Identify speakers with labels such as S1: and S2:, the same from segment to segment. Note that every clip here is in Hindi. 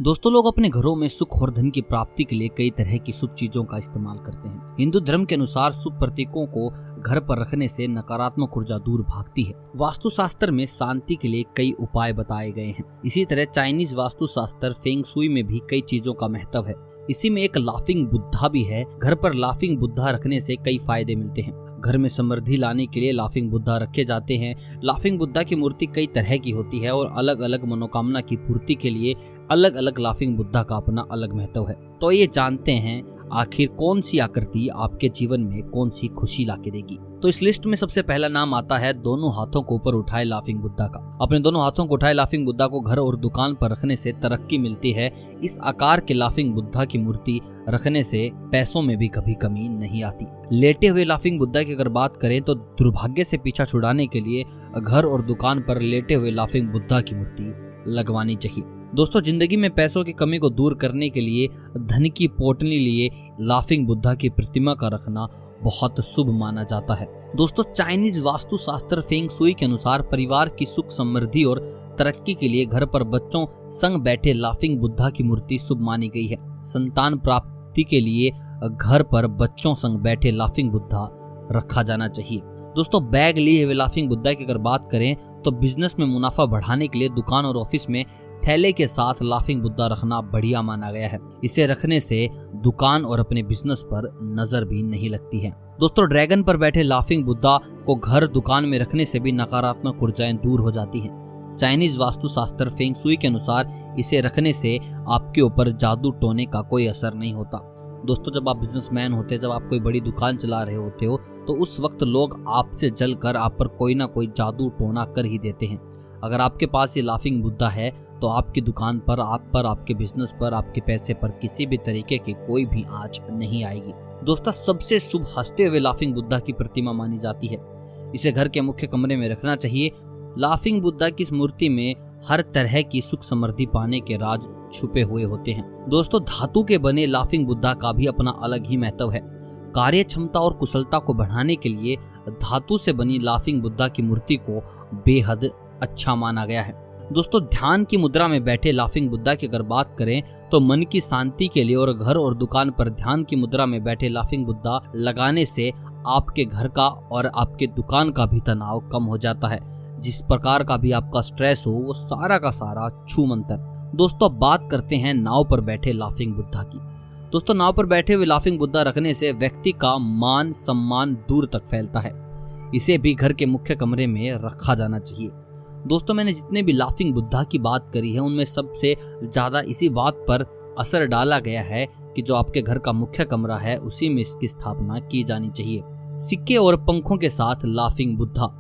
S1: दोस्तों, लोग अपने घरों में सुख और धन की प्राप्ति के लिए कई तरह की शुभ चीजों का इस्तेमाल करते हैं। हिंदू धर्म के अनुसार शुभ प्रतीकों को घर पर रखने से नकारात्मक ऊर्जा दूर भागती है। वास्तुशास्त्र में शांति के लिए कई उपाय बताए गए हैं। इसी तरह चाइनीज वास्तुशास्त्र फेंग शुई में भी कई चीजों का महत्व है। इसी में एक लाफिंग बुद्धा भी है। घर पर लाफिंग बुद्धा रखने से कई फायदे मिलते हैं। घर में समृद्धि लाने के लिए लाफिंग बुद्धा रखे जाते हैं। लाफिंग बुद्धा की मूर्ति कई तरह की होती है और अलग अलग मनोकामना की पूर्ति के लिए अलग अलग लाफिंग बुद्धा का अपना अलग महत्व है। तो ये जानते हैं आखिर कौन सी आकृति आपके जीवन में कौन सी खुशी लाके देगी। तो इस लिस्ट में सबसे पहला नाम आता है दोनों हाथों को ऊपर उठाए लाफिंग बुद्धा का। अपने दोनों हाथों को उठाए लाफिंग बुद्धा को घर और दुकान पर रखने से तरक्की मिलती है। इस आकार के लाफिंग बुद्धा की मूर्ति रखने से पैसों में भी कभी कमी नहीं आती। लेटे हुए लाफिंग बुद्धा की अगर बात करें तो दुर्भाग्य से पीछा छुड़ाने के लिए घर और दुकान पर लेटे हुए लाफिंग बुद्धा की मूर्ति लगवानी चाहिए। दोस्तों, जिंदगी में पैसों की कमी को दूर करने के लिए धन की पोटली लिए लाफिंग बुद्धा की प्रतिमा का रखना बहुत शुभ माना जाता है। दोस्तों, चाइनीज वास्तुशास्त्र फेंग शुई के अनुसार परिवार की सुख समृद्धि और तरक्की के लिए घर पर बच्चों संग बैठे लाफिंग बुद्धा की मूर्ति शुभ मानी गई है। संतान प्राप्ति के लिए घर पर बच्चों संग बैठे लाफिंग बुद्धा रखा जाना चाहिए। दोस्तों, बैग लिए हुए लाफिंग बुद्धा की अगर बात करें तो बिजनेस में मुनाफा बढ़ाने के लिए दुकान और ऑफिस में थैले के साथ लाफिंग बुद्धा रखना बढ़िया माना गया है। इसे रखने से दुकान और अपने बिजनेस पर नजर भी नहीं लगती है। दोस्तों, ड्रैगन पर बैठे लाफिंग बुद्धा को घर दुकान में रखने से भी नकारात्मक ऊर्जाएं दूर हो जाती हैं। चाइनीज वास्तुशास्त्र फेंग शुई के अनुसार इसे रखने से आपके ऊपर जादू टोने का कोई असर नहीं होता। दोस्तों, जब आप बिजनेसमैन होते हैं, जब आप कोई बड़ी दुकान चला रहे होते हो तो उस वक्त लोग आपसे जलकर आप पर कोई ना कोई जादू टोना कर ही देते हैं। अगर आपके पास ये लाफिंग बुद्धा है तो आपकी दुकान पर, आप पर, आपके बिजनेस पर, आपके पैसे पर किसी भी तरीके की कोई भी आंच नहीं आएगी। दोस्तों, सबसे शुभ हंसते हुए लाफिंग बुद्धा की प्रतिमा मानी जाती है। इसे घर के मुख्य कमरे में रखना चाहिए। लाफिंग बुद्धा की इस मूर्ति में हर तरह की सुख समृद्धि पाने के राज छुपे हुए होते हैं। दोस्तों, धातु के बने लाफिंग बुद्धा का भी अपना अलग ही महत्व है। कार्य क्षमता और कुशलता को बढ़ाने के लिए धातु से बनी लाफिंग बुद्धा की मूर्ति को बेहद अच्छा माना गया है। दोस्तों, ध्यान की मुद्रा में बैठे लाफिंग बुद्धा की अगर बात करें तो मन की शांति के लिए और घर और दुकान पर ध्यान की मुद्रा में बैठे लाफिंग बुद्धा लगाने से आपके घर का और आपके दुकान का भी तनाव कम हो जाता है। जिस प्रकार का भी आपका स्ट्रेस हो वो सारा का सारा छू मंतर। दोस्तों, बात करते हैं नाव पर बैठे लाफिंग बुद्धा की। दोस्तों, नाव पर बैठे हुए लाफिंग बुद्धा रखने से व्यक्ति का मान सम्मान दूर तक फैलता है। इसे भी घर के मुख्य कमरे में रखा जाना चाहिए। दोस्तों, मैंने जितने भी लाफिंग बुद्धा की बात करी है उनमें सबसे ज्यादा इसी बात पर असर डाला गया है कि जो आपके घर का मुख्य कमरा है उसी में इसकी स्थापना की जानी चाहिए। सिक्के और पंखों के साथ लाफिंग बुद्धा।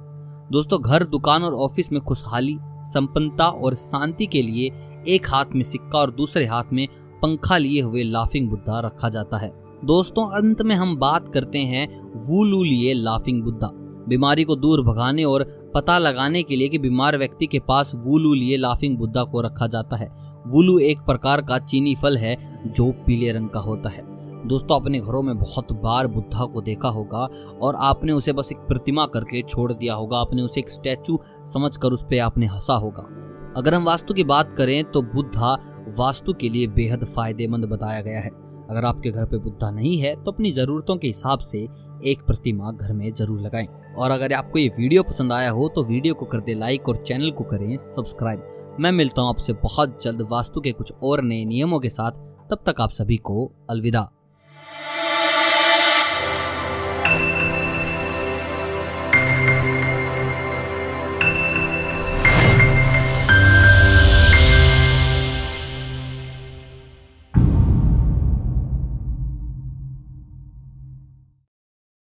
S1: दोस्तों, घर, दुकान और ऑफिस में खुशहाली, संपन्नता और शांति के लिए एक हाथ में सिक्का और दूसरे हाथ में पंखा लिए हुए लाफिंग बुद्धा रखा जाता है। दोस्तों, अंत में हम बात करते हैं वुलू लिए लाफिंग बुद्धा। बीमारी को दूर भगाने और पता लगाने के लिए कि बीमार व्यक्ति के पास वुलू लिए लाफिंग बुद्धा को रखा जाता है। वुलू एक प्रकार का चीनी फल है जो पीले रंग का होता है। दोस्तों, अपने घरों में बहुत बार बुद्धा को देखा होगा और आपने उसे बस एक प्रतिमा करके छोड़ दिया होगा। आपने उसे एक स्टैचू समझकर उस पर आपने हंसा होगा। अगर हम वास्तु की बात करें तो बुद्धा वास्तु के लिए बेहद फायदेमंद बताया गया है। अगर आपके घर पे बुद्धा नहीं है तो अपनी जरूरतों के हिसाब से एक प्रतिमा घर में जरूर लगाएं। और अगर आपको ये वीडियो पसंद आया हो तो वीडियो को कर दे लाइक और चैनल को करें सब्सक्राइब। मैं मिलता हूँ आपसे बहुत जल्द वास्तु के कुछ और नए नियमों के साथ। तब तक आप सभी को अलविदा।